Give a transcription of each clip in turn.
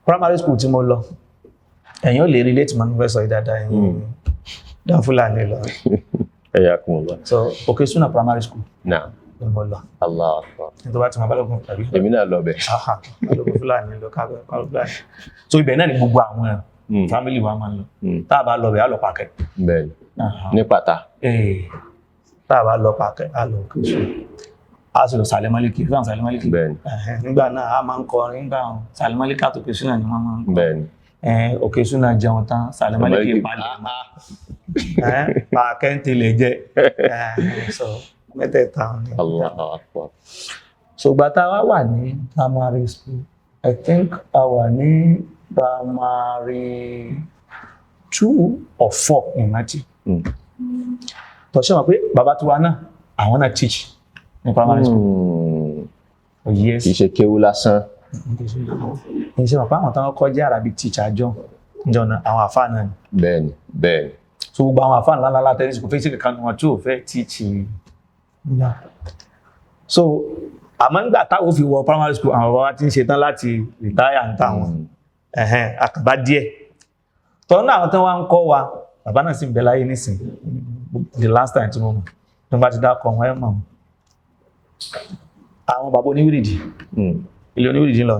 primary school tí mo lọ ẹ̀yin ò lè relate mọ́ nífẹ̀ẹ́ sọ ìdáadáa ẹ̀yin dá Fúlàní lọ. ẹ̀yà kún un lọ. So Òkè Súnà primary school náà ni mo lọ. Allahu Akbar. nítorí bá ti mọ Balógun tàbí. èmi náà lọ bẹ̀. Balógun Fúlàní lọ káàbọ̀ Fúlàní. So ibẹ̀ náà ni gbogbo àwọn family wa máa ń lọ. tá a bá lọ bẹ̀ á lọ Pàkẹ́. bẹ́ẹ̀ ní pàtà. tá a bá lọ Pàkẹ́ á lọ Òkè Súnà. a sì lọ Sàlẹ̀ Málíkì fún Sàlẹ̀ Málíkì. nígbà náà a máa ń kọrin nígbà Sàlẹ̀ Málíkì àti Òkè Súnà ni wọ́n máa ń kọrin. Òkè Súnà jẹun tán Sàlẹ̀ Málíkì palẹ̀ mọ́. Pàkẹ́ ń tilẹ̀ jẹ́. So mẹ́tẹ̀ẹ̀ta ni. Allahu Akbar. So ìgbà tá a wà ní primary school I think a wà ní primary 2 or 4 ìrántí. tọ́ṣẹ́ wọn pé bàbá tiwa náà àwọn náà teach ní primary school. kì í ṣe kéwú lásán. kì í ṣe wọn pé àwọn táwọn kọ́ jẹ́ Arabic teacher jọ̀nà àwọn àfáà náà ni. bẹ́ẹ̀ni. so gbogbo àwọn àfáà ńlá tẹ́lẹ̀ kò fẹ́ sí kankan wọn tí ò fẹ́ teach. so àmọ́ nígbà táwọn fi wọ primary school àwọn bàbá ti ń ṣetán láti retire ń táwọn àkàbá díẹ̀ tọ́nà àwọn tó wá ń kọ́ wa bàbá náà sì ń bẹ láyé nísìn the last time tí mo mọ̀ tó bá ti dákọ̀ wọn ẹ̀ mọ̀ àwọn bàbá oníwìrìdì ilé oníwìrìdì lọ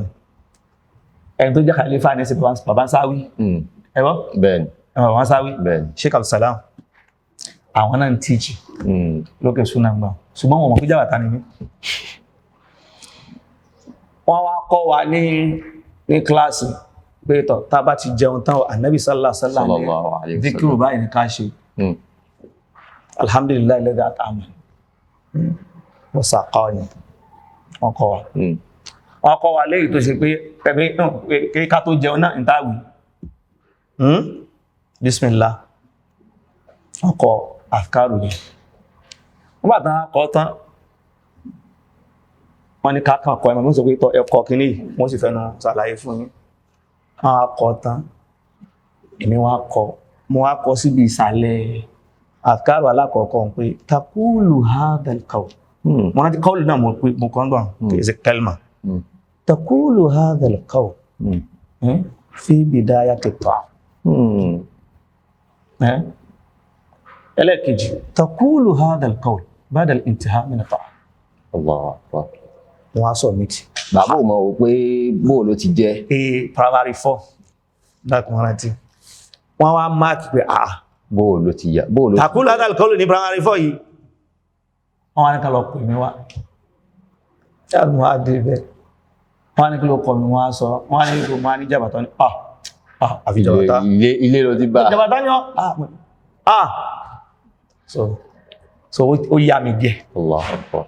ẹni tó jẹ́ Khalifa ní sí bàbá ń sáwí ẹ̀wọ́ bẹ́ẹ̀ni bàbá ń sáwí Sheikh Abdulsalam àwọn náà ń teach lókè Súnà gbà ṣùgbọ́n wọn mọ̀ pé jàbàtà ni mí wọ́n wá kọ́ wa ní kíláàsì pé tọ̀ tá bá ti jẹun tán Ànábì sallallahu alaihi wasallam díkìrù báyìí ní ká ṣe alhamdulillah alladhi at'amani wa saqani wọ́n kọ́ wa léyìí tó ṣe pé ẹgbẹ́ ká tó jẹun náà ń táwì bismillah wọ́n kọ́ afkaru ni wọ́n bá tán kọ́ tán wọ́n ní káàkàn kọ́ ẹmọ̀ mọ́ sọ pé tọ́ ẹ̀kọ́ kìíní wọ́n sì fẹ́nu ṣàlàyé fún yín wọ́n á kọ́ tán èmi mo wá kọ́ síbi ìsàlẹ̀ afkaru alákọ̀ọ́kọ́ pé takulu hadal qawl mo rántí kọ́ọ̀lù náà mo kọ́ ń gbọ́n kì í ṣe kalma takulu hadal qawl fi bidayati ta'am ẹlẹ́kejì takulu hadal qawl ba'da al-intiha min at-ta'am. Allahu Akbar. wọ́n á submit. bàbá ò mọ̀ wò pé bóò ló ti jẹ́. primary 4 dákun rántí wọ́n wá máàkì pé bóò ló ti yá. takulu hadal qawl ní primary 4 yìí wọ́n wá ní ká lọ pè mí wá ṣáàbùn wá dé bẹ́ẹ̀ wọ́n ní kí ló kọ̀ mí wọ́n á sọ wọ́n á ní kí wọ́n á ní jàbàtà ní àfi jàbàtà ilé ló ti bá jàbàtà ní so ó yá mi díẹ̀. Allahu Akbar.